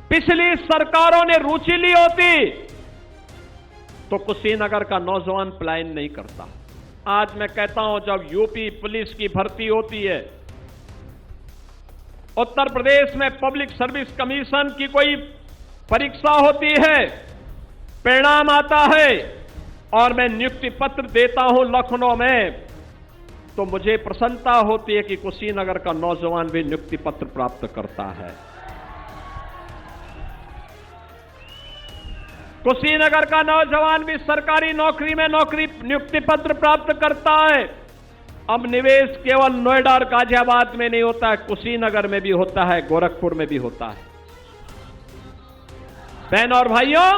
पिछली सरकारों ने रुचि ली होती तो कुशीनगर का नौजवान पलायन नहीं करता। आज मैं कहता हूं, जब यूपी पुलिस की भर्ती होती है, उत्तर प्रदेश में पब्लिक सर्विस कमीशन की कोई परीक्षा होती है, परिणाम आता है और मैं नियुक्ति पत्र देता हूं लखनऊ में, तो मुझे प्रसन्नता होती है कि कुशीनगर का नौजवान भी नियुक्ति पत्र प्राप्त करता है। कुशीनगर का नौजवान भी सरकारी नौकरी में नियुक्ति पत्र प्राप्त करता है। अब निवेश केवल नोएडा और गाजियाबाद में नहीं होता है, कुशीनगर में भी होता है, गोरखपुर में भी होता है। बहनों और भाइयों,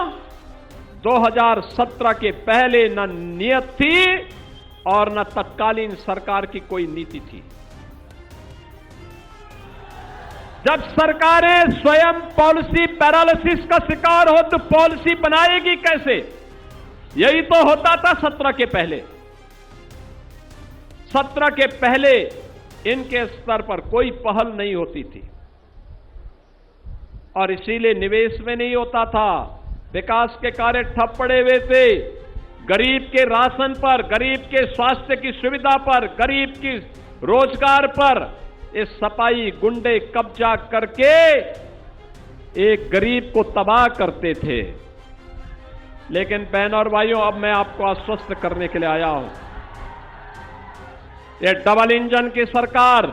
2017 के पहले न नियत थी और न तत्कालीन सरकार की कोई नीति थी। जब सरकारें स्वयं पॉलिसी पैरालिसिस का शिकार हो तो पॉलिसी बनाएगी कैसे? यही तो होता था 17 के पहले। 17 के पहले इनके स्तर पर कोई पहल नहीं होती थी और इसीलिए निवेश में नहीं होता था, विकास के कार्य ठप पड़े हुए थे। गरीब के राशन पर, गरीब के स्वास्थ्य की सुविधा पर, गरीब की रोजगार पर इस सपाई गुंडे कब्जा करके एक गरीब को तबाह करते थे। लेकिन बहनों और भाइयों, अब मैं आपको आश्वस्त करने के लिए आया हूं, ये डबल इंजन की सरकार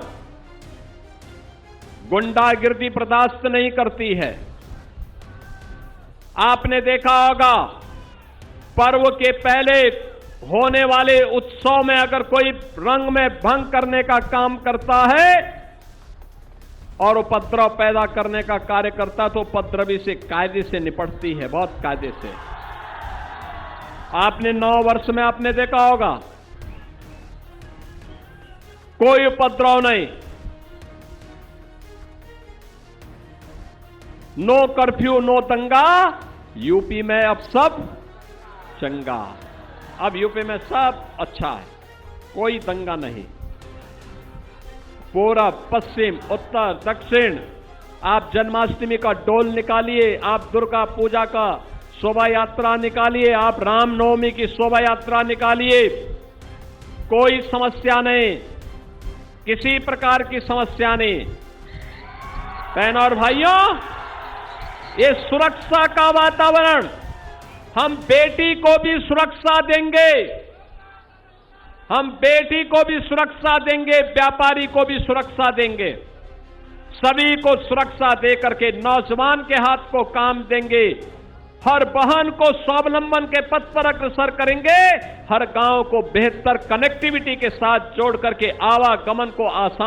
गुंडागिर्दी बर्दाश्त नहीं करती है। आपने देखा होगा, पर्व के पहले होने वाले उत्सव में अगर कोई रंग में भंग करने का काम करता है और उपद्रव पैदा करने का कार्य करता है तो उपद्रवी से कायदे से निपटती है, बहुत कायदे से। आपने 9 वर्ष में आपने देखा होगा, कोई उपद्रव नहीं, नो कर्फ्यू, नो दंगा। यूपी में अब सब चंगा, अब यूपी में सब अच्छा है, कोई दंगा नहीं। पूरब, पश्चिम, उत्तर, दक्षिण, आप जन्माष्टमी का डोल निकालिए, आप दुर्गा पूजा का शोभा यात्रा निकालिए, आप रामनवमी की शोभा यात्रा निकालिए, कोई समस्या नहीं, किसी प्रकार की समस्या नहीं। बहनों और भाइयों, ये सुरक्षा का वातावरण, हम बेटी को भी सुरक्षा देंगे, हम बेटी को भी सुरक्षा देंगे, व्यापारी को भी सुरक्षा देंगे, सभी को सुरक्षा देकर के नौजवान के हाथ को काम देंगे, हर बहन को स्वावलंबन के पथ पर अग्रसर करेंगे, हर गांव को बेहतर कनेक्टिविटी के साथ जोड़ करके आवागमन को आसान